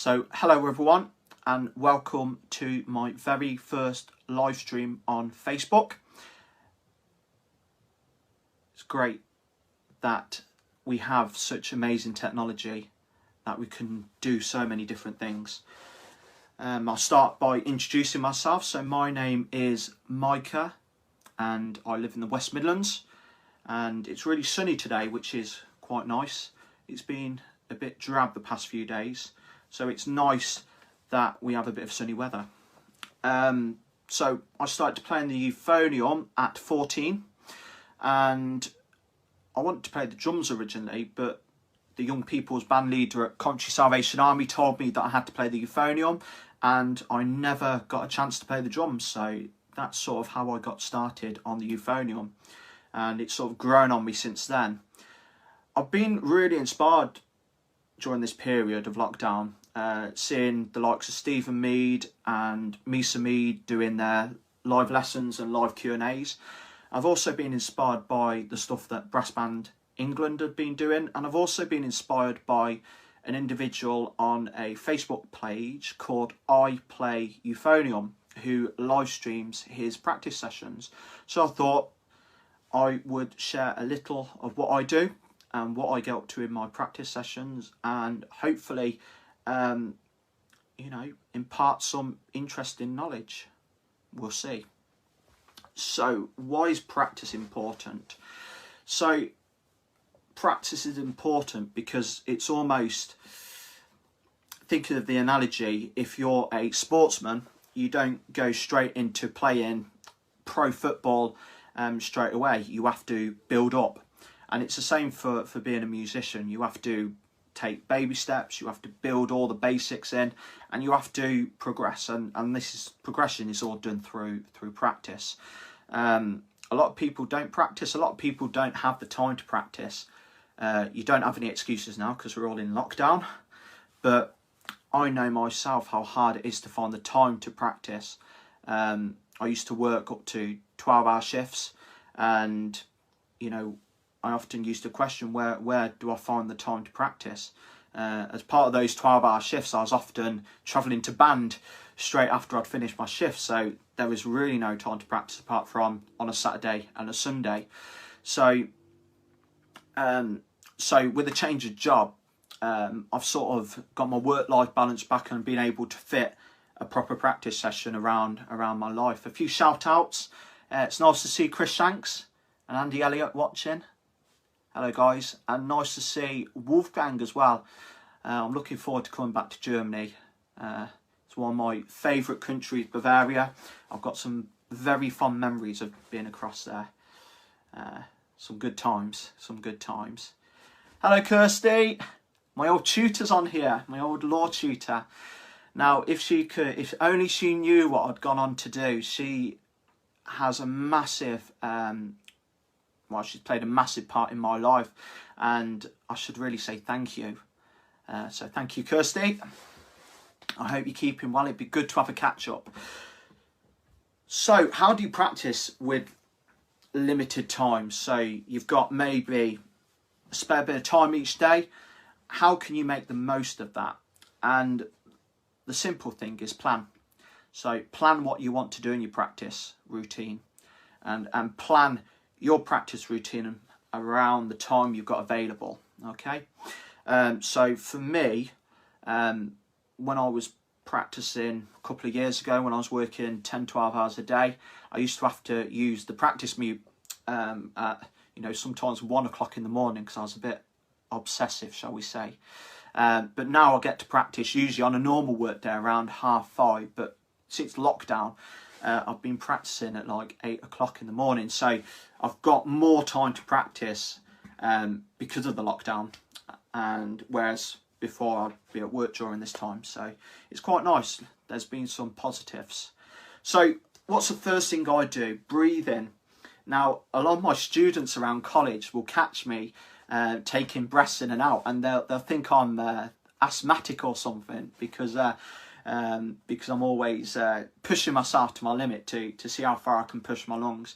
So hello everyone and welcome to my very first live stream on Facebook. It's great that we have such amazing technology that we can do so many different things. I'll start by introducing myself. So my name is Micah and I live in the West Midlands, and it's really sunny today, which is quite nice. It's been a bit drab the past few days, so it's nice that we have a bit of sunny weather. So I started playing the Euphonium at 14, and I wanted to play the drums originally, but the young people's band leader at Country Salvation Army told me that I had to play the Euphonium, and I never got a chance to play the drums. So that's sort of how I got started on the Euphonium, and it's sort of grown on me since then. I've been really inspired during this period of lockdown, seeing the likes of Stephen Mead and Misa Mead doing their live lessons and live Q&As. I've also been inspired by the stuff that Brass Band England have been doing, and I've also been inspired by an individual on a Facebook page called I Play Euphonium, who live streams his practice sessions. So I thought I would share a little of what I do and what I get up to in my practice sessions, and hopefully impart some interesting knowledge. We'll see. So why is practice important? So practice is important because it's almost, thinking of the analogy, if you're a sportsman, you don't go straight into playing pro football straight away. You have to build up. And it's the same for being a musician. You have to take baby steps, you have to build all the basics in, and you have to progress. And progression is all done through practice. A lot of people don't practice. A lot of people don't have the time to practice. You don't have any excuses now because we're all in lockdown. But I know myself how hard it is to find the time to practice. I used to work up to 12-hour shifts, and I often used to question where do I find the time to practice. As part of those 12-hour shifts, I was often travelling to band straight after I'd finished my shift, so there was really no time to practice apart from on a Saturday and a Sunday. So with a change of job, I've sort of got my work-life balance back and been able to fit a proper practice session around my life. A few shout-outs. It's nice to see Chris Shanks and Andy Elliott watching. Hello guys, and nice to see Wolfgang as well. I'm looking forward to coming back to Germany. It's one of my favourite countries, Bavaria. I've got some very fond memories of being across there. Some good times. Hello Kirsty, my old tutor's on here, my old law tutor. Now, if only she knew what I'd gone on to do. She has a massive she's played a massive part in my life, and I should really say thank you. So thank you, Kirsty. I hope you're keeping well. It'd be good to have a catch-up. So how do you practice with limited time? So you've got maybe a spare bit of time each day. How can you make the most of that? And the simple thing is plan. So plan what you want to do in your practice routine, and plan your practice routine around the time you've got available. Okay, so for me, when I was practicing a couple of years ago, when I was working 10-12 hours a day, I used to have to use the practice mute at sometimes 1 o'clock in the morning because I was a bit obsessive, shall we say. But now I get to practice usually on a normal work day around 5:30, but since lockdown, I've been practicing at like 8 o'clock in the morning, so I've got more time to practice because of the lockdown, and whereas before I'd be at work during this time, so it's quite nice. There's been some positives. So what's the first thing I do? Breathe in. Now, a lot of my students around college will catch me taking breaths in and out, and they'll think I'm asthmatic or something because I'm always pushing myself to my limit to see how far I can push my lungs.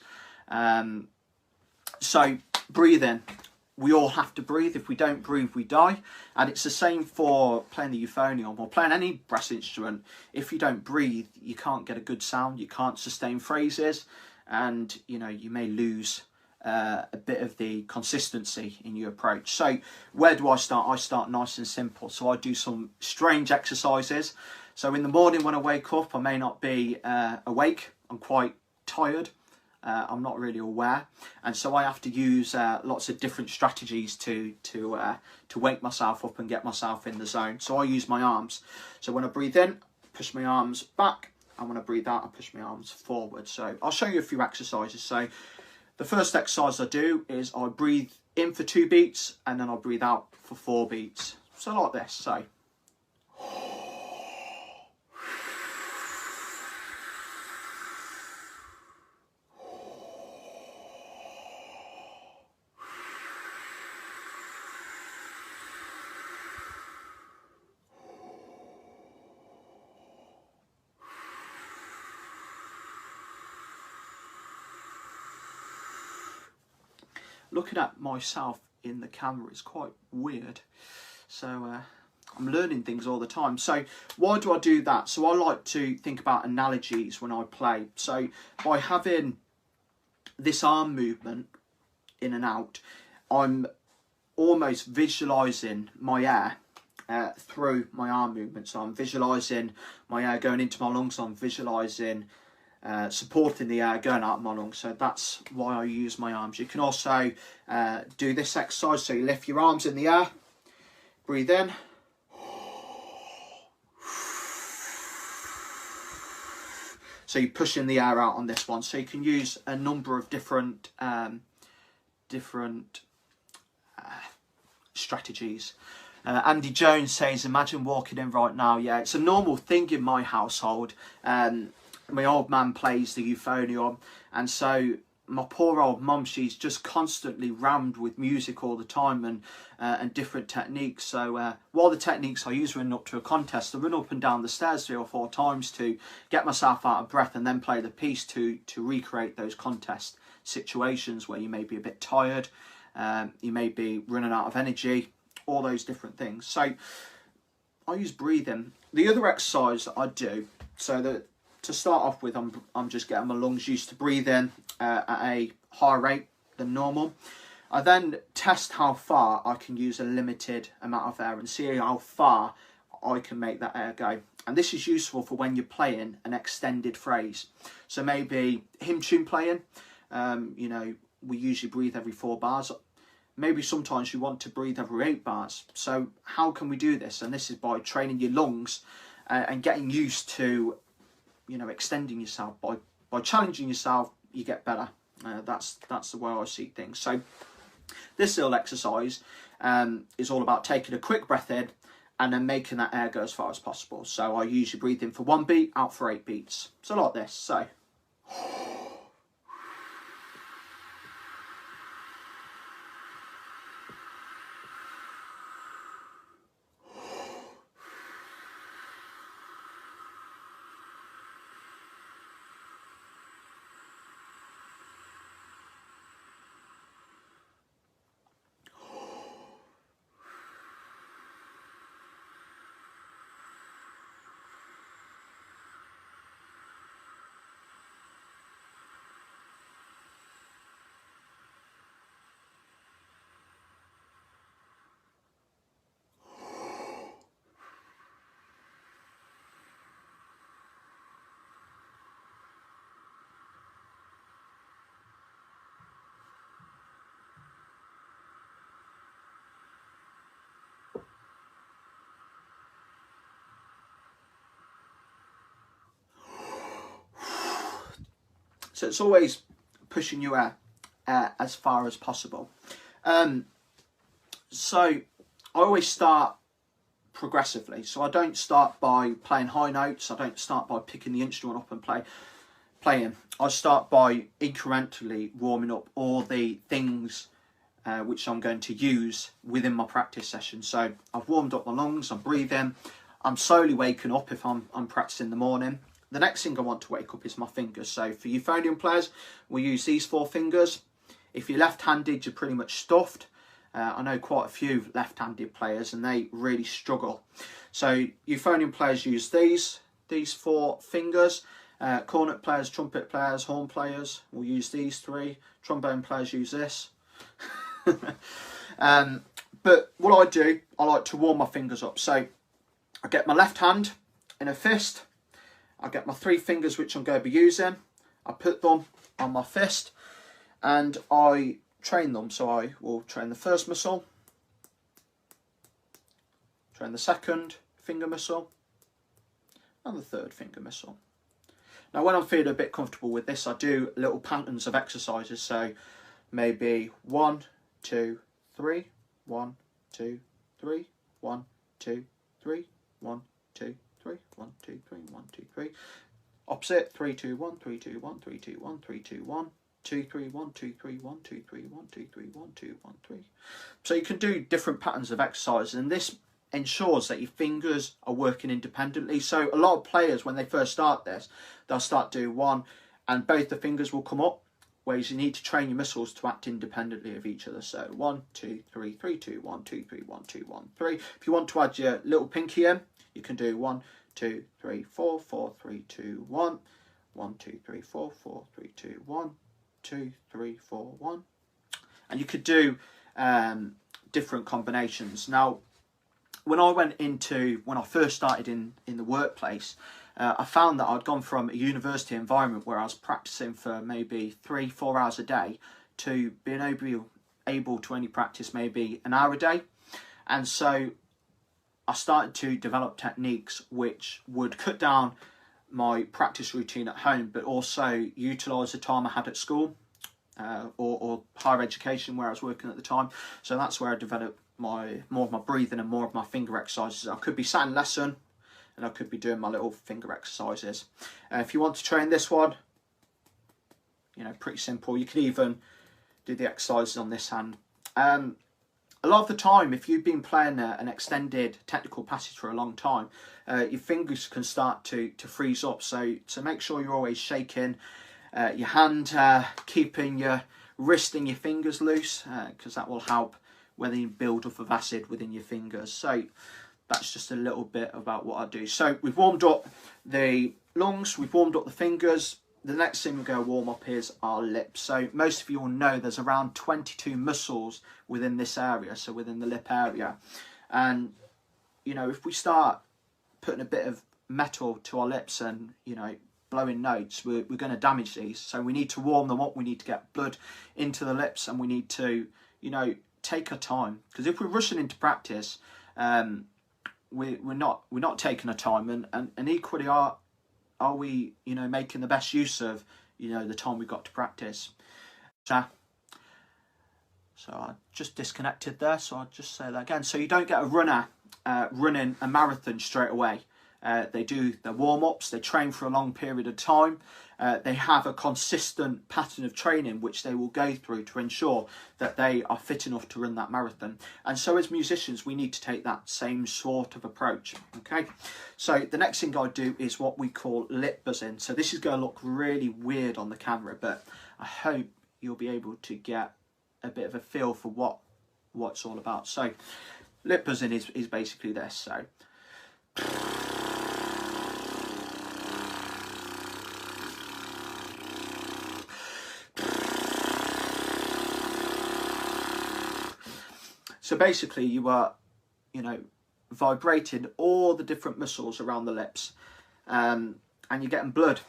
So breathe in. we all have to breathe. If we don't breathe, we die. And it's the same for playing the euphonium or playing any brass instrument. If you don't breathe, you can't get a good sound, you can't sustain phrases, and you know, you may lose a bit of the consistency in your approach. So where do I start? I start nice and simple. So I do some strange exercises. So in the morning when I wake up, I may not be awake, I'm quite tired. I'm not really aware, and so I have to use lots of different strategies to wake myself up and get myself in the zone. So I use my arms. So when I breathe in, push my arms back, and when I breathe out, I push my arms forward. So I'll show you a few exercises. So the first exercise I do is I breathe in for 2 beats, and then I breathe out for 4 beats. So like this. So. Looking at myself in the camera is quite weird, so I'm learning things all the time. So why do I do that? So I like to think about analogies when I play. So by having this arm movement in and out, I'm almost visualising my air through my arm movement. So I'm visualising my air going into my lungs, I'm visualising supporting the air going out of my lungs. So that's why I use my arms. You can also do this exercise. So you lift your arms in the air, breathe in, so you're pushing the air out on this one. So you can use a number of different strategies. Andy Jones says, imagine walking in right now. Yeah, it's a normal thing in my household. My old man plays the euphonium, and so my poor old mum, she's just constantly rammed with music all the time and different techniques. So while the techniques I use run up to a contest, I run up and down the stairs 3 or 4 times to get myself out of breath, and then play the piece to recreate those contest situations where you may be a bit tired, you may be running out of energy, all those different things. So I use breathing. The other exercise that I do, so that to start off with, I'm just getting my lungs used to breathing at a higher rate than normal. I then test how far I can use a limited amount of air and see how far I can make that air go. And this is useful for when you're playing an extended phrase. So maybe hymn tune playing, you know, we usually breathe every 4 bars. Maybe sometimes you want to breathe every 8 bars. So how can we do this? And this is by training your lungs and getting used to, you know, extending yourself. By challenging yourself, you get better. That's the way I see things. So this little exercise is all about taking a quick breath in and then making that air go as far as possible. So I usually breathe in for 1 beat, out for 8 beats. So like this. So So it's always pushing your air as far as possible. So I always start progressively. So I don't start by playing high notes. I don't start by picking the instrument up and playing. I start by incrementally warming up all the things which I'm going to use within my practice session. So I've warmed up my lungs, I'm breathing, I'm slowly waking up if I'm practicing in the morning. The next thing I want to wake up is my fingers. So for euphonium players, we use these 4 fingers. If you're left-handed, you're pretty much stuffed. I know quite a few left-handed players and they really struggle. So euphonium players use these 4 fingers. Cornet players, trumpet players, horn players will use these 3. Trombone players use this. But what I do, I like to warm my fingers up. So I get my left hand in a fist. I get my 3 fingers which I'm going to be using. I put them on my fist and I train them. So I will train the first muscle, train the second finger muscle, and the third finger muscle. Now when I'm feeling a bit comfortable with this, I do little patterns of exercises. So maybe 1, 2, 3, 1, 2, 3, 1, 2, 3, 1, 2, 3, 1, 2, 3, 1, 2, 3. Opposite, 3, 2, 1, 3, 2, 1, 3, 2, 1, 3, 2, 1, 2, 3, 1, 2, 3, 1, 2, 3, 1, 2, 3, 1, 2, 1, 3. So you can do different patterns of exercise, and this ensures that your fingers are working independently. So a lot of players, when they first start this, they'll start doing 1 and both the fingers will come up, whereas you need to train your muscles to act independently of each other. So 1, 2, 3, 3, 2, 1, 2, 3, 1, 2, 1, 3. If you want to add your little pinky in, you can do 1, 2, 3, 4, 4, 3, 2, 1, 1, 2, 3, 4, 4, 3, 2, 1, 2, 3, 4, 1. And you could do different combinations. Now, when I first started in the workplace, I found that I'd gone from a university environment where I was practicing for maybe 3-4 hours a day to being able to only practice maybe an hour a day. And so I started to develop techniques which would cut down my practice routine at home, but also utilise the time I had at school or higher education where I was working at the time. So that's where I developed more of my breathing and more of my finger exercises. I could be sat in lesson and I could be doing my little finger exercises. If you want to train this one, you know, pretty simple. You can even do the exercises on this hand. A lot of the time, if you've been playing an extended technical passage for a long time, your fingers can start to freeze up. So make sure you're always shaking your hand, keeping your wrist and your fingers loose, because that will help with the build-up of acid within your fingers. So that's just a little bit about what I do. So we've warmed up the lungs, we've warmed up the fingers. The next thing we're going to warm up is our lips. So most of you will know there's around 22 muscles within this area, so within the lip area. And, you know, if we start putting a bit of metal to our lips and, you know, blowing notes, we're going to damage these. So we need to warm them up, we need to get blood into the lips, and we need to, you know, take our time. Because if we're rushing into practice, we're not taking our time, and equally are we, you know, making the best use of, you know, the time we've got to practice. So I just disconnected there, so I'll just say that again. So you don't get a runner running a marathon straight away. They do their warm-ups, they train for a long period of time. They have a consistent pattern of training which they will go through to ensure that they are fit enough to run that marathon. And so as musicians, we need to take that same sort of approach, okay? So the next thing I do is what we call lip buzzing. So this is going to look really weird on the camera, but I hope you'll be able to get a bit of a feel for what it's all about. So lip buzzing is basically this. So basically you are, you know, vibrating all the different muscles around the lips, and you're getting blood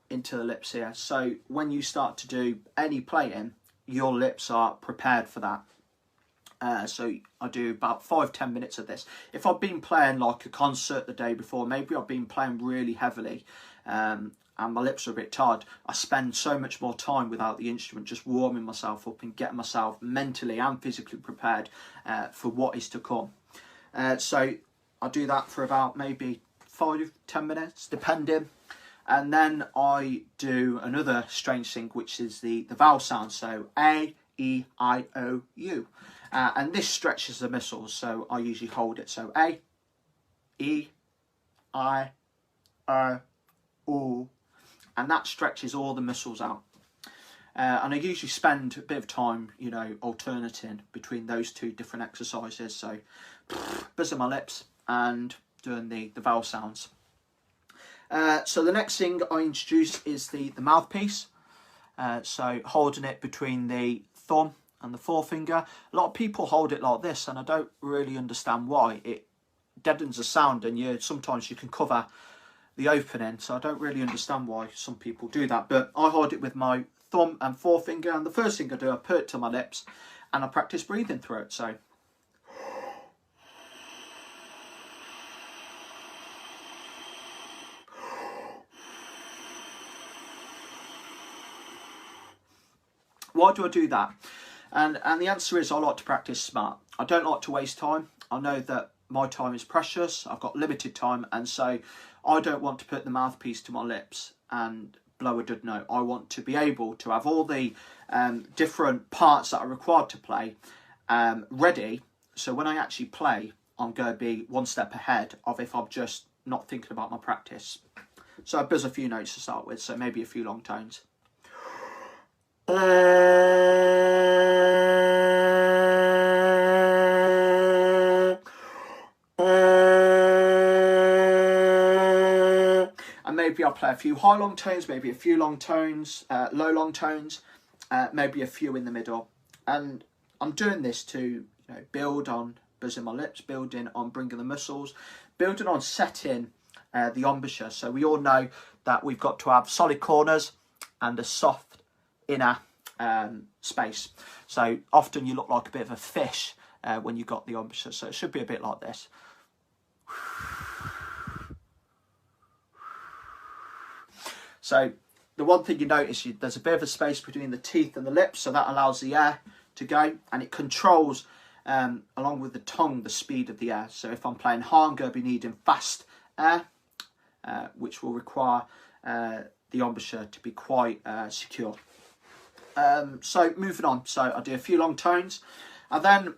into the lips here. So when you start to do any playing, your lips are prepared for that. So I do about 5-10 minutes of this. If I've been playing like a concert the day before, maybe I've been playing really heavily, and my lips are a bit tired, I spend so much more time without the instrument, just warming myself up and getting myself mentally and physically prepared for what is to come. So I do that for about maybe 5-10 minutes, depending. And then I do another strange thing, which is the vowel sound. So A, E, I, O, U. And this stretches the muscles, so I usually hold it. So A, E, I, O, U. And that stretches all the muscles out. And I usually spend a bit of time, you know, alternating between those two different exercises. So buzzing my lips and doing the vowel sounds. So the next thing I introduce is the mouthpiece. So holding it between the thumb and the forefinger. A lot of people hold it like this, and I don't really understand why. It deadens the sound, and sometimes you can cover the opening, so I don't really understand why some people do that. But I hold it with my thumb and forefinger, and the first thing I do, I put it to my lips and I practice breathing through it. So why do I do that? And the answer is I like to practice smart. I don't like to waste time. I know that my time is precious. I've got limited time, and so I don't want to put the mouthpiece to my lips and blow a dud note. I want to be able to have all the different parts that are required to play ready, so when I actually play, I'm going to be one step ahead of if I'm just not thinking about my practice. So I buzz a few notes to start with, so maybe a few long tones. And maybe I'll play a few high long tones, maybe a few long tones, low long tones, maybe a few in the middle. And I'm doing this to build on buzzing my lips, building on bringing the muscles, building on setting the embouchure. So we all know that we've got to have solid corners and a soft inner space. So often you look like a bit of a fish when you've got the embouchure. So it should be a bit like this. So the one thing you notice, there's a bit of a space between the teeth and the lips, so that allows the air to go, and it controls, along with the tongue, the speed of the air. So if I'm playing high, I'm going to be needing fast air, which will require the embouchure to be quite secure. So moving on, so I do a few long tones. I then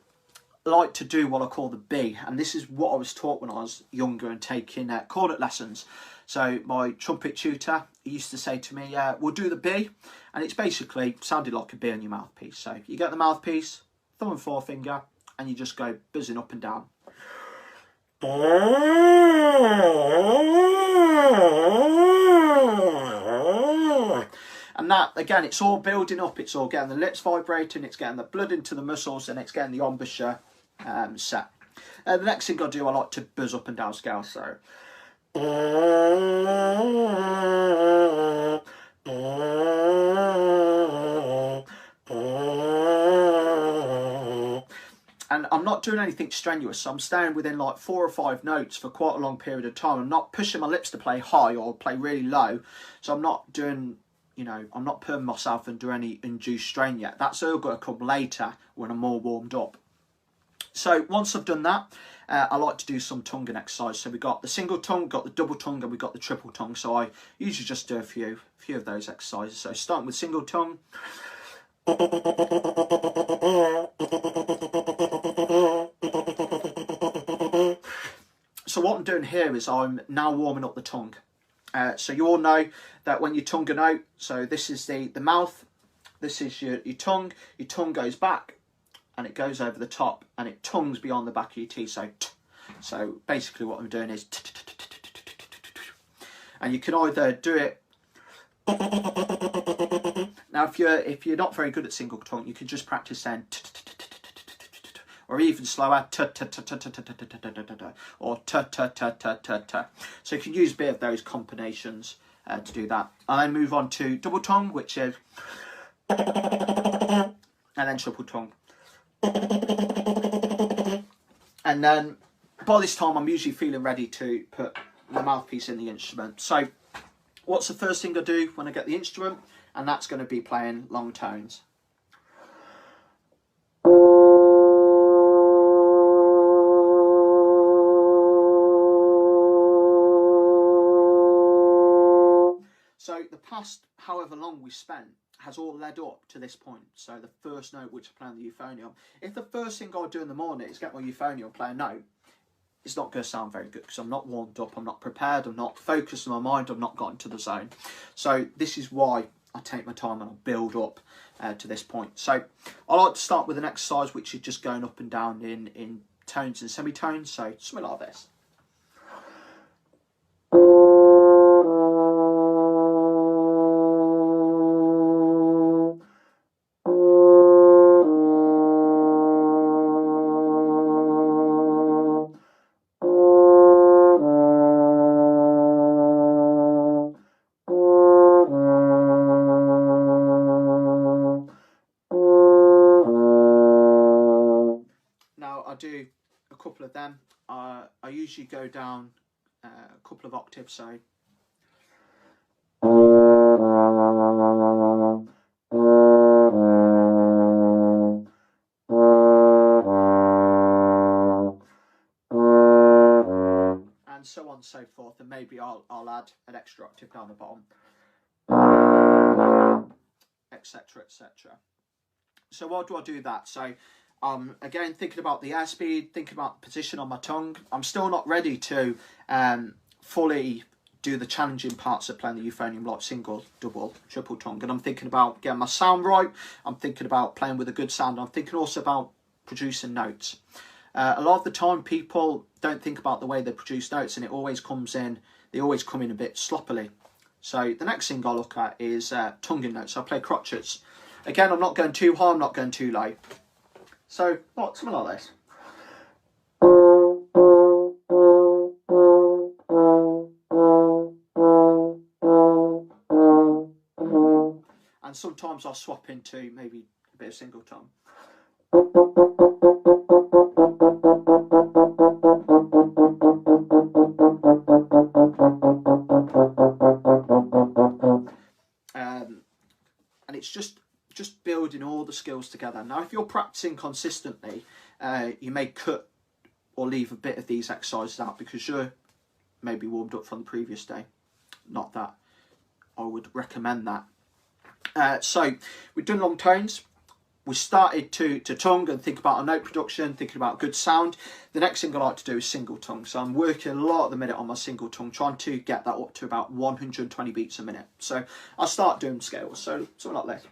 like to do what I call the B, and this is what I was taught when I was younger and taking cornet lessons. So my trumpet tutor used to say to me, we'll do the B, and it's basically sounded like a B on your mouthpiece. So you get the mouthpiece, thumb and forefinger, and you just go buzzing up and down. And that, again, it's all building up, it's all getting the lips vibrating, it's getting the blood into the muscles, and it's getting the embouchure set. The next thing I do, I like to buzz up and down scale. So and I'm not doing anything strenuous, so I'm staying within like 4 or 5 notes for quite a long period of time. I'm not pushing my lips to play high or play really low, so I'm not doing, I'm not putting myself under any induced strain yet. That's all got to come later when I'm more warmed up. So once I've done that, I like to do some tonguing exercise. So we got the single tongue, got the double tongue, and we got the triple tongue. So I usually just do a few of those exercises. So starting with single tongue. So what I'm doing here is I'm now warming up the tongue. So you all know that when you tongue a note, so this is the mouth, this is your tongue goes back and it goes over the top and it tongues beyond the back of your teeth. So so basically what I'm doing is and you can either do it now if you're not very good at single tongue, you can just practice then or even slower or so you can use a bit of those combinations to do that. And then move on to double tongue, which is and then triple tongue. And then by this time I'm usually feeling ready to put the mouthpiece in the instrument. So what's the first thing I do when I get the instrument? And that's going to be playing long tones. So the past however long we spent has all led up to this point. So the first note which I play on the euphonium. If the first thing I do in the morning is get my euphonium, play a note, it's not going to sound very good because I'm not warmed up, I'm not prepared, I'm not focused in my mind, I've not got into the zone. So this is why I take my time and I build up to this point. So I like to start with an exercise which is just going up and down in tones and semitones, so something like this. I do a couple of them. I usually go down a couple of octaves, so and so on and so forth, and maybe I'll add an extra octave down the bottom, etc, etc. So why do I do that? So again, thinking about the airspeed, thinking about the position on my tongue. I'm still not ready to fully do the challenging parts of playing the euphonium, like single, double, triple tongue. And I'm thinking about getting my sound right. I'm thinking about playing with a good sound. I'm thinking also about producing notes. A lot of the time, people don't think about the way they produce notes, and it always comes in. They always come in a bit sloppily. So the next thing I look at is tonguing notes. So I play crotchets. Again, I'm not going too high. I'm not going too low. So, what, something like this. And sometimes I'll swap into maybe a bit of single tongue. And it's just building all the skills together. Now, if you're practicing consistently, you may cut or leave a bit of these exercises out because you're maybe warmed up from the previous day. Not that I would recommend that. So we've done long tones. We started to tongue and think about our note production, thinking about good sound. The next thing I like to do is single tongue. So I'm working a lot at the minute on my single tongue, trying to get that up to about 120 beats a minute. So I'll start doing scales. So something like this.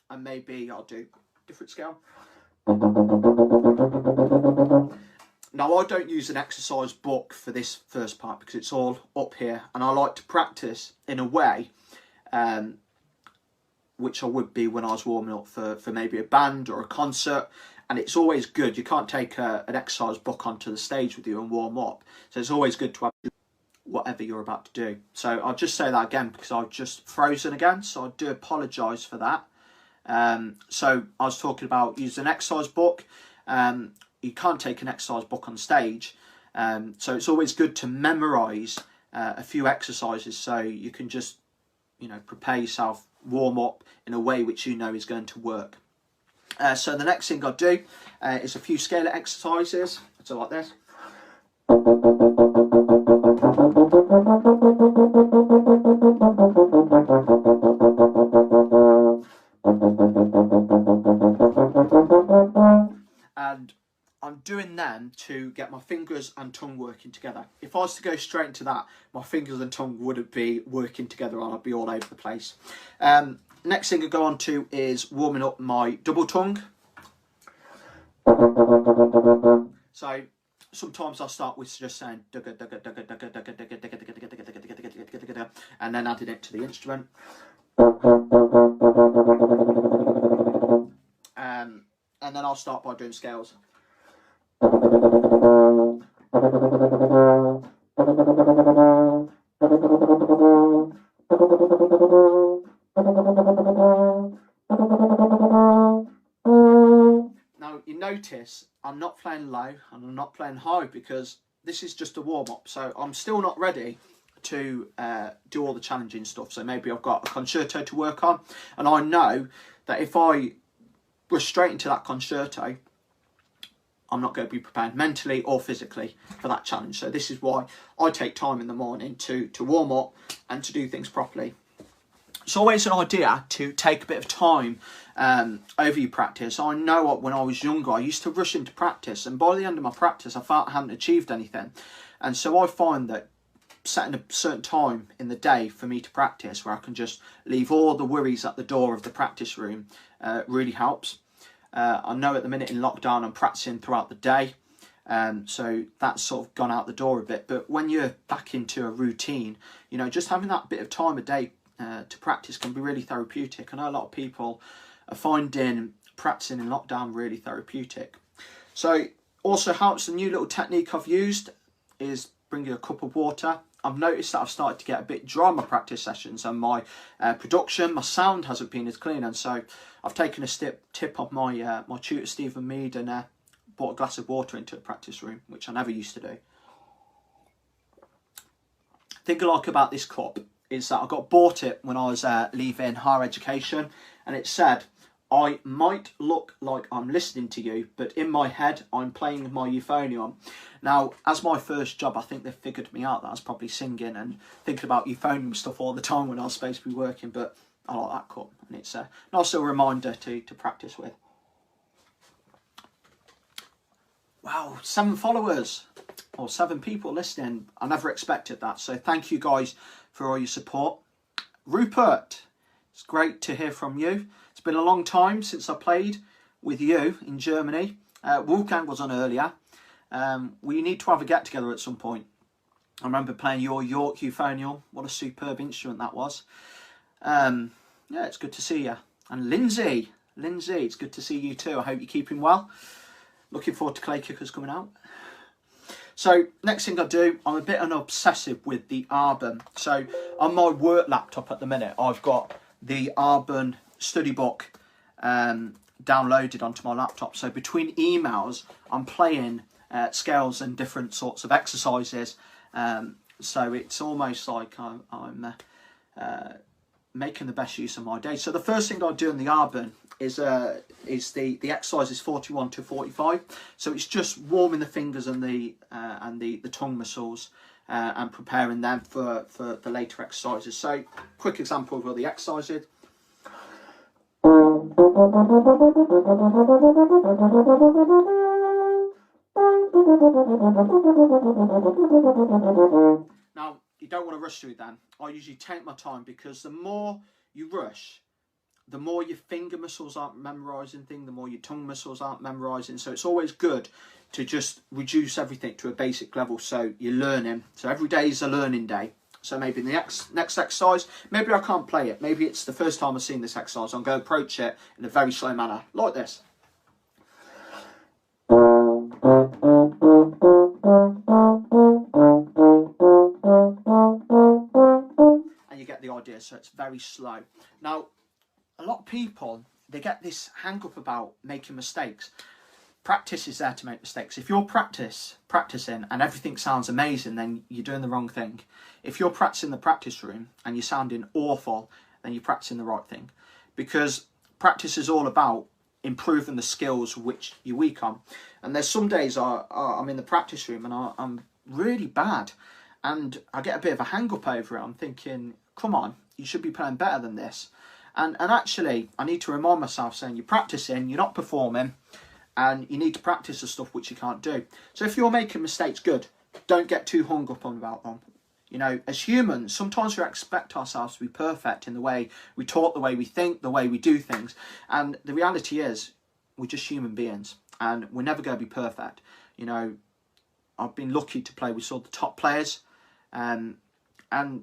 And maybe I'll do a different scale. Now, I don't use an exercise book for this first part because it's all up here, and I like to practice in a way which I would be when I was warming up for maybe a band or a concert. And it's always good. You can't take an exercise book onto the stage with you and warm up. So it's always good to have whatever you're about to do. So I'll just say that again because I've just frozen again. So I do apologise for that. So I was talking about using an exercise book. You can't take an exercise book on stage. So it's always good to memorise a few exercises so you can just, prepare yourself, warm up in a way which you know is going to work. So the next thing I'll do is a few scalar exercises. So like this. And I'm doing them to get my fingers and tongue working together. If I was to go straight into that, my fingers and tongue wouldn't be working together and I'd be all over the place. Next thing I go on to is warming up my double tongue. So sometimes I'll start with just saying and then adding it to the instrument. And then I'll start by doing scales. Now you notice I'm not playing low and I'm not playing high because this is just a warm-up, so I'm still not ready to do all the challenging stuff. So maybe I've got a concerto to work on, and I know that if I go straight into that concerto, I'm not going to be prepared mentally or physically for that challenge. So this is why I take time in the morning to warm up and to do things properly. it's always an idea to take a bit of time over your practice. I know when I was younger, I used to rush into practice, and by the end of my practice, I felt I hadn't achieved anything. And so I find that setting a certain time in the day for me to practice, where I can just leave all the worries at the door of the practice room, really helps. I know at the minute in lockdown I'm practicing throughout the day, so that's sort of gone out the door a bit. But when you're back into a routine, you know, just having that bit of time a day to practice can be really therapeutic. I know a lot of people are finding practicing in lockdown really therapeutic. So also helps, the new little technique I've used is bringing a cup of water. I've noticed that I've started to get a bit dry in my practice sessions, and my production, my sound hasn't been as clean, and so I've taken a tip of my my tutor Stephen Mead and brought a glass of water into the practice room, which I never used to do. The thing I like about this cup is that I bought it when I was leaving higher education, and it said, "I might look like I'm listening to you, but in my head I'm playing my euphonium." Now, as my first job, I think they figured me out that I was probably singing and thinking about euphonium stuff all the time when I was supposed to be working, but I like that cup, and it's a nice little reminder to practice with. Wow, 7 followers, or 7 people listening. I never expected that, so thank you guys for all your support. Rupert, it's great to hear from you. It's been a long time since I played with you in Germany. Wolfgang was on earlier. We need to have a get-together at some point. I remember playing your York euphonium. What a superb instrument that was. Yeah, it's good to see you. And Lindsay, it's good to see you too. I hope you're keeping well. Looking forward to Clay Kickers coming out. So next thing I do, I'm a bit an obsessive with the Arbon. So on my work laptop at the minute, I've got the Arbon study book downloaded onto my laptop. So between emails, I'm playing scales and different sorts of exercises. So it's almost like I'm making the best use of my day. So the first thing I do in the Arbon is the exercises 41 to 45. So it's just warming the fingers and the tongue muscles and preparing them for the later exercises. So quick example of all the exercises. Now, you don't want to rush through them. I usually take my time, because the more you rush, the more your finger muscles aren't memorising things, the more your tongue muscles aren't memorising. So it's always good to just reduce everything to a basic level, so you're learning. So every day is a learning day. So maybe in the next exercise, maybe I can't play it. Maybe it's the first time I've seen this exercise. I'm going to approach it in a very slow manner, like this. And you get the idea, so it's very slow. Now, a lot of people, they get this hang-up about making mistakes. Practice is there to make mistakes. If you're practicing and everything sounds amazing, then you're doing the wrong thing. If you're practicing the practice room and you're sounding awful, then you're practicing the right thing. Because practice is all about improving the skills which you're weak on. And there's some days I'm in the practice room and I'm really bad, and I get a bit of a hang-up over it. I'm thinking, come on, you should be playing better than this. And actually, I need to remind myself, saying you're practicing, you're not performing, and you need to practice the stuff which you can't do. So if you're making mistakes, good. Don't get too hung up on about them. You know, as humans, sometimes we expect ourselves to be perfect in the way we talk, the way we think, the way we do things. And the reality is, we're just human beings, and we're never going to be perfect. You know, I've been lucky to play with some of the top players, and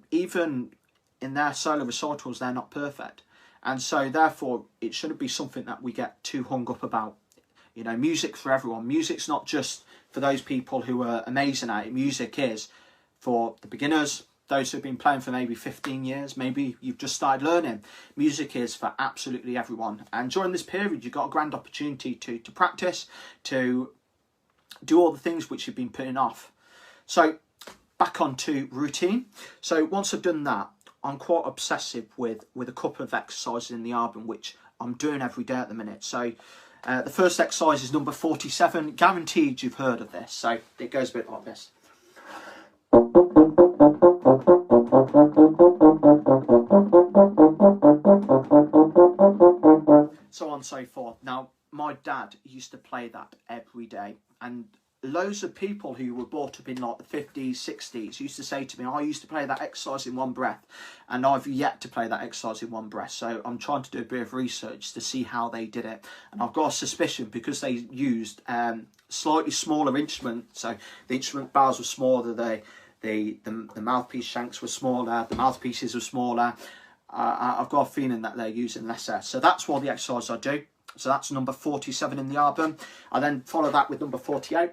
even in their solo recitals, they're not perfect. And so, therefore, it shouldn't be something that we get too hung up about. You know, music's for everyone. Music's not just for those people who are amazing at it. Music is for the beginners, those who've been playing for maybe 15 years, maybe you've just started learning. Music is for absolutely everyone. And during this period, you've got a grand opportunity to practice, to do all the things which you've been putting off. So, back onto routine. So, once I've done that, I'm quite obsessive with a couple of exercises in the Arbon, which I'm doing every day at the minute. So the first exercise is number 47. Guaranteed you've heard of this. So it goes a bit like this. So on and so forth. Now, my dad used to play that every day, and loads of people who were brought up in like the 50s, 60s used to say to me, I used to play that exercise in one breath, and I've yet to play that exercise in one breath. So I'm trying to do a bit of research to see how they did it, and I've got a suspicion because they used slightly smaller instruments. So the instrument bars were smaller, the mouthpiece shanks were smaller, the mouthpieces were smaller. I've got a feeling that they're using less air. So that's what the exercise I do. So that's number 47 in the album. I then follow that with number 48.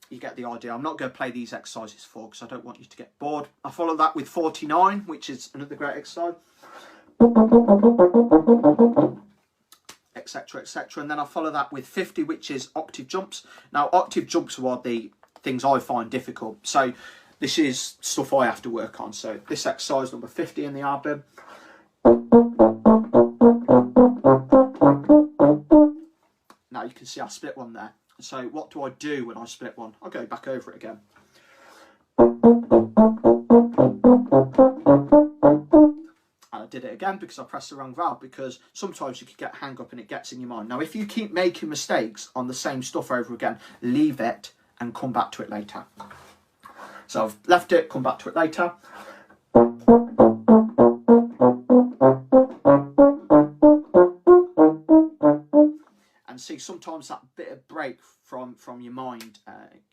You get the idea. I'm not going to play these exercises for because I don't want you to get bored. I follow that with 49, which is another great exercise, etc, etc. And then I follow that with 50, which is octave jumps. Now, octave jumps are the things I find difficult. So this is stuff I have to work on. So this exercise, number 50 in the album. Now you can see I split one there. So what do I do when I split one? I'll go back over it again. And I did it again because I pressed the wrong valve, because sometimes you can get hang up and it gets in your mind. Now if you keep making mistakes on the same stuff over again, leave it and come back to it later. So I've left it, come back to it later. And see, sometimes that bit of break from your mind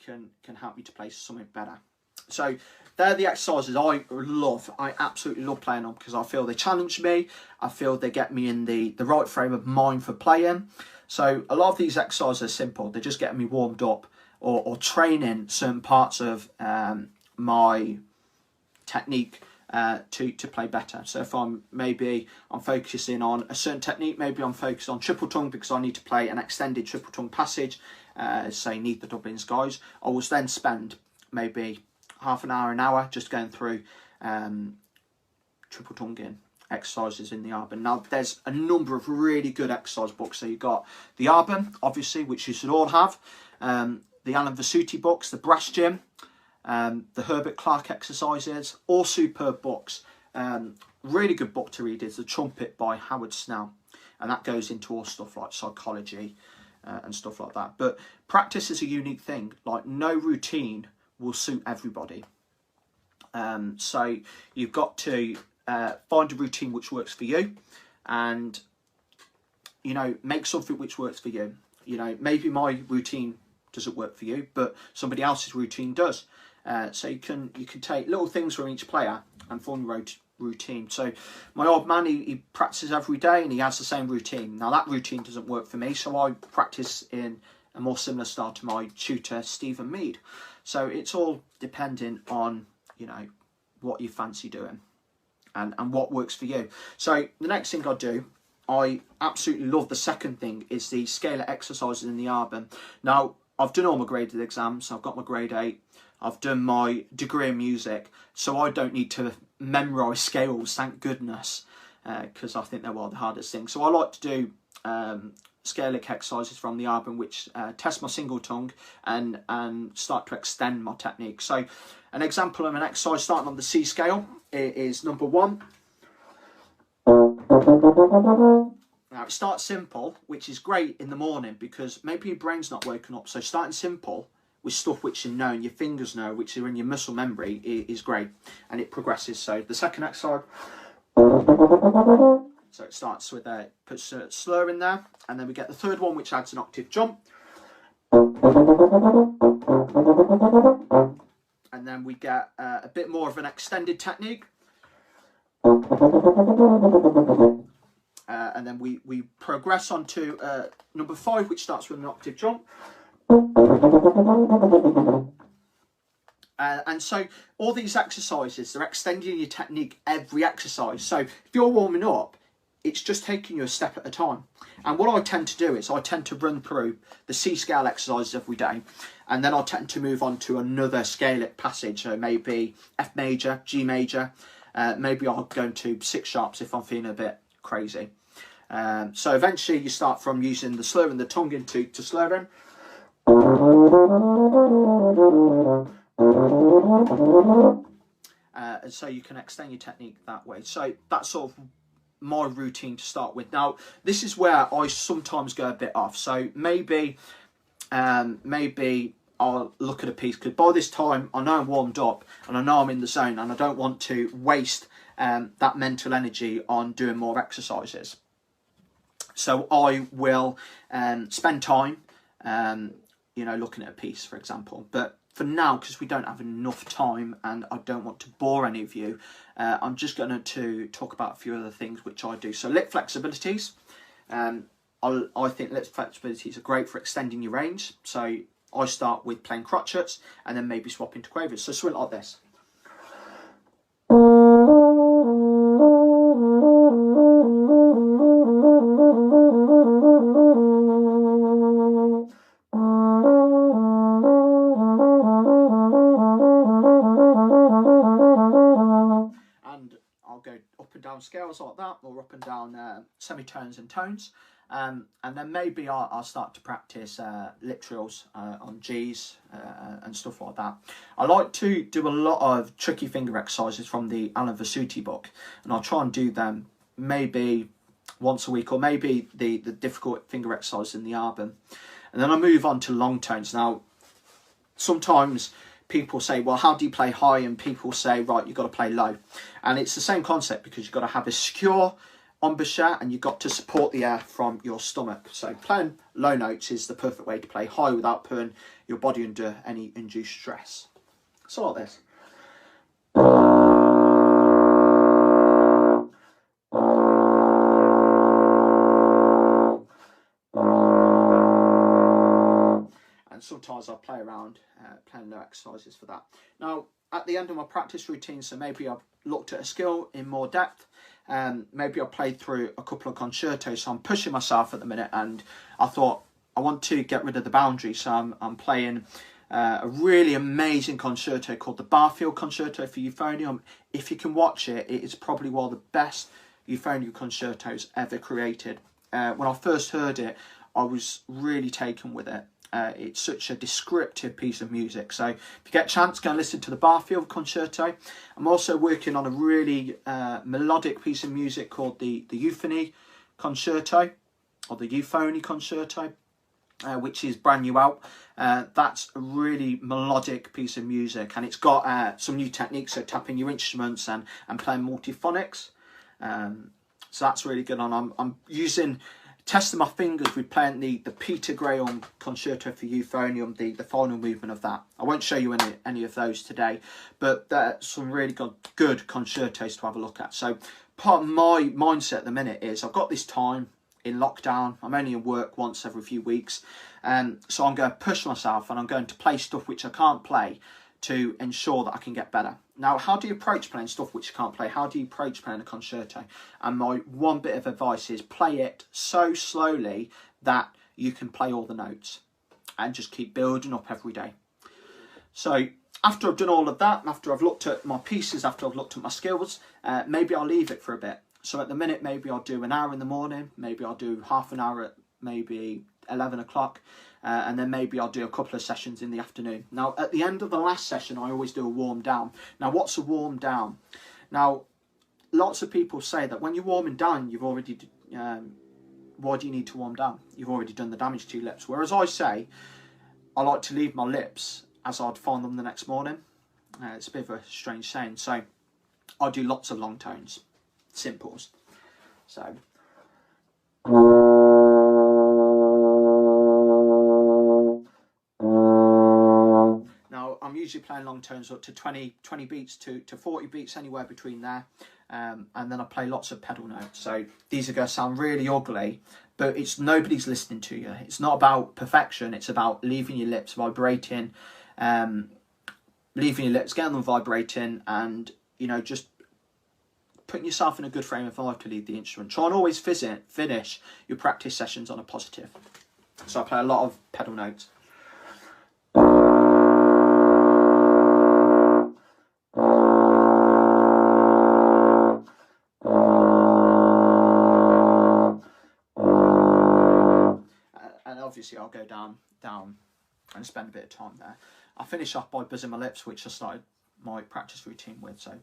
can help you to play something better. So they're the exercises I love. I absolutely love playing them because I feel they challenge me. I feel they get me in the right frame of mind for playing. So a lot of these exercises are simple. They're just getting me warmed up, or training certain parts of my technique to play better. So if I'm focusing on a certain technique, maybe I'm focused on triple tongue because I need to play an extended triple tongue passage, say Neath the Dublin Skies. I will then spend maybe half an hour just going through triple tonguing exercises in the album. Now there's a number of really good exercise books. So you've got the album, obviously, which you should all have, the Alan Vasuti books, the Brass Gym, the Herbert Clark exercises, all superb books. Really good book to read is The Trumpet by Howard Snell, and that goes into all stuff like psychology and stuff like that. But practice is a unique thing. Like, no routine will suit everybody. So you've got to find a routine which works for you, and make something which works for you. Maybe my routine doesn't work for you, but somebody else's routine does. So you can take little things from each player and form your own routine. So my old man, he practices every day and he has the same routine. Now that routine doesn't work for me, so I practice in a more similar style to my tutor Stephen Mead. So it's all depending on what you fancy doing and what works for you. So the next thing I do, I absolutely love the second thing, is the Scalar Exercises in the album. Now I've done all my graded exams. I've got my grade 8. I've done my degree in music, so I don't need to memorise scales, thank goodness, because I think they're one of the hardest things. So I like to do scalic exercises from the album, which test my single tongue and start to extend my technique. So an example of an exercise starting on the C scale is number 1. Now it starts simple, which is great in the morning because maybe your brain's not woken up. So starting simple with stuff which you know and your fingers know, which are in your muscle memory, is great, and it progresses. So the second exercise, so it starts with puts a slur in there, and then we get the third one, which adds an octave jump, and then we get a bit more of an extended technique, and then we progress on to number 5, which starts with an octave jump. And so all these exercises, they're extending your technique every exercise. So if you're warming up, it's just taking you a step at a time. And what I tend to do is I tend to run through the C scale exercises every day, and then I tend to move on to another scalic passage. So maybe F major, G major, maybe I'll go into 6 sharps if I'm feeling a bit crazy. So eventually you start from using the slur and the tongue into slurring. And so you can extend your technique that way. So that's sort of my routine to start with. Now, this is where I sometimes go a bit off. So maybe I'll look at a piece, because by this time I know I'm warmed up and I know I'm in the zone, and I don't want to waste that mental energy on doing more exercises. So I will spend time, looking at a piece, for example. But for now, because we don't have enough time and I don't want to bore any of you, I'm just going to talk about a few other things which I do. So lip flexibilities. I think lip flexibilities are great for extending your range. So I start with playing crotchets and then maybe swap into quavers. So swing like this. Down scales like that, or up and down semitones and tones, and then maybe I'll start to practice lip trills on G's and stuff like that. I like to do a lot of tricky finger exercises from the Alan Vasuti book, and I'll try and do them maybe once a week, or maybe the difficult finger exercise in the album, and then I move on to long tones. Now, sometimes people say, well, how do you play high? And people say, right, you've got to play low. And it's the same concept, because you've got to have a secure embouchure and you've got to support the air from your stomach. So playing low notes is the perfect way to play high without putting your body under any induced stress. So like this. And sometimes I'll play around playing low exercises for that. Now, at the end of my practice routine, so maybe I've looked at a skill in more depth, maybe I've played through a couple of concertos, so I'm pushing myself at the minute, and I thought I want to get rid of the boundary, so I'm playing a really amazing concerto called the Barfield Concerto for Euphonium. If you can watch it, it is probably one of the best Euphonium concertos ever created. When I first heard it, I was really taken with it. It's such a descriptive piece of music. So if you get a chance, go and listen to the Barfield Concerto. I'm also working on a really melodic piece of music called the Euphony Concerto, or the Euphony Concerto, which is brand new out. That's a really melodic piece of music, and it's got some new techniques, so tapping your instruments and playing multiphonics. So that's really good. And I'm testing my fingers with playing the Peter Graham Concerto for Euphonium, the final movement of that. I won't show you any of those today, but some really good concertos to have a look at. So part of my mindset at the minute is I've got this time in lockdown. I'm only in work once every few weeks, so I'm going to push myself, and I'm going to play stuff which I can't play to ensure that I can get better. Now, how do you approach playing stuff which you can't play? How do you approach playing a concerto? And my one bit of advice is play it so slowly that you can play all the notes, and just keep building up every day. So after I've done all of that, after I've looked at my pieces, after I've looked at my skills, maybe I'll leave it for a bit. So at the minute, maybe I'll do an hour in the morning, maybe I'll do half an hour at maybe 11 o'clock, and then maybe I'll do a couple of sessions in the afternoon. Now, at the end of the last session, I always do a warm down. Now, what's a warm down? Now, lots of people say that when you're warming down, you've already, why do you need to warm down? You've already done the damage to your lips. Whereas I say, I like to leave my lips as I'd find them the next morning. It's a bit of a strange saying. So I do lots of long tones, simples. So. Now, I'm usually playing long tones up to 20 beats to 40 beats, anywhere between there. And then I play lots of pedal notes. So these are going to sound really ugly, but nobody's listening to you. It's not about perfection. It's about leaving your lips vibrating, getting them vibrating, and, just putting yourself in a good frame of mind to lead the instrument. Try and always finish your practice sessions on a positive. So I play a lot of pedal notes. And obviously I'll go down and spend a bit of time there. I'll finish off by buzzing my lips, which I started my practice routine with. So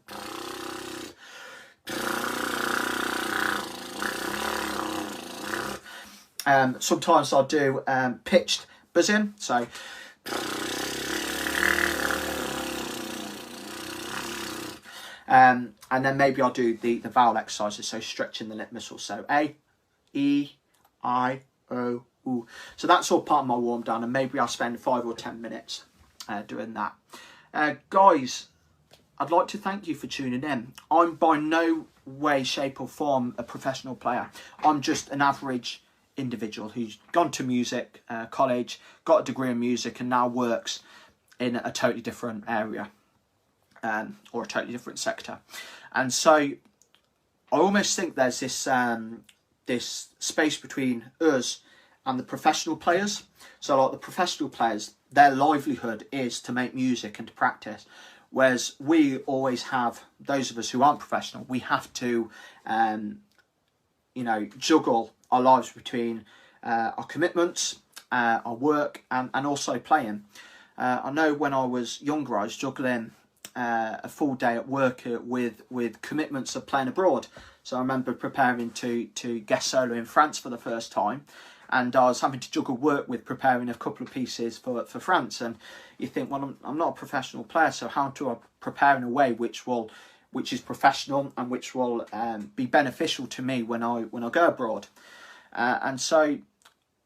sometimes I'll do pitched buzzing, so and then maybe I'll do the vowel exercises, so stretching the lip muscles, so A, E, I, O, U. So that's all part of my warm down, and maybe I'll spend 5 or 10 minutes doing that. Guys, I'd like to thank you for tuning in. I'm by no way, shape or form a professional player. I'm just an average individual who's gone to music college, got a degree in music, and now works in a totally different area or a totally different sector. And so I almost think there's this this space between us and the professional players. So like the professional players, their livelihood is to make music and to practice, whereas we always have, those of us who aren't professional, we have to you know, juggle our lives between our commitments, our work, and also playing. I know when I was younger, I was juggling a full day at work with commitments of playing abroad. So I remember preparing to guest solo in France for the first time, and I was having to juggle work with preparing a couple of pieces for France. And you think, well, I'm not a professional player, so how do I prepare in a way which is professional and which will be beneficial to me when I go abroad? And so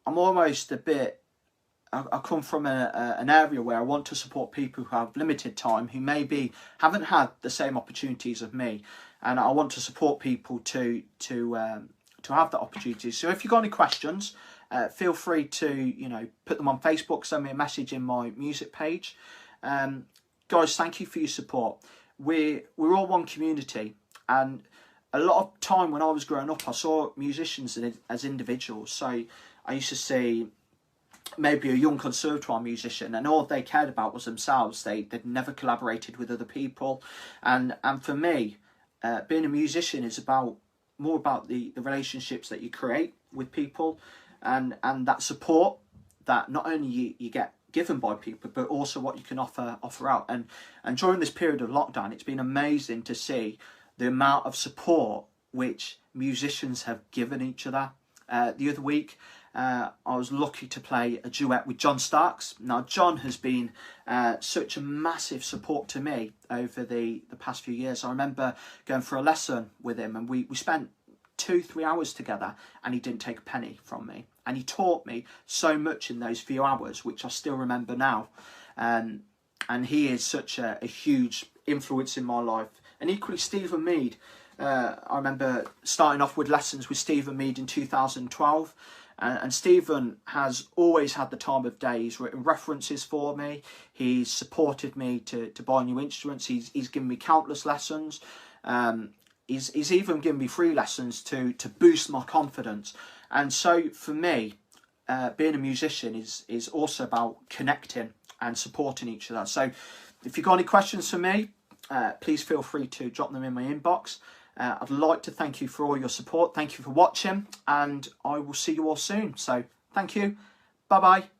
I'm almost a bit, I come from an area where I want to support people who have limited time, who maybe haven't had the same opportunities of me, and I want to support people to have that opportunity. So if you've got any questions, feel free to, you know, put them on Facebook, send me a message in my music page. Guys, thank you for your support. We're all one community, and a lot of time when I was growing up, I saw musicians as individuals. So I used to see maybe a young conservatoire musician, and all they cared about was themselves. They'd never collaborated with other people, and for me, being a musician is more about the relationships that you create with people, and that support that not only you get given by people, but also what you can offer out. And during this period of lockdown, it's been amazing to see the amount of support which musicians have given each other. The other week, I was lucky to play a duet with John Starks. Now, John has been such a massive support to me over the past few years. I remember going for a lesson with him, and we spent 2-3 hours together, and he didn't take a penny from me. And he taught me so much in those few hours, which I still remember now. And he is such a huge influence in my life. And equally, Stephen Mead. I remember starting off with lessons with Stephen Mead in 2012. And Stephen has always had the time of day. He's written references for me. He's supported me to buy new instruments. He's given me countless lessons. He's even given me free lessons to boost my confidence. And so for me, being a musician is also about connecting and supporting each other. So if you've got any questions for me, please feel free to drop them in my inbox. I'd like to thank you for all your support. Thank you for watching, and I will see you all soon. So thank you. Bye-bye.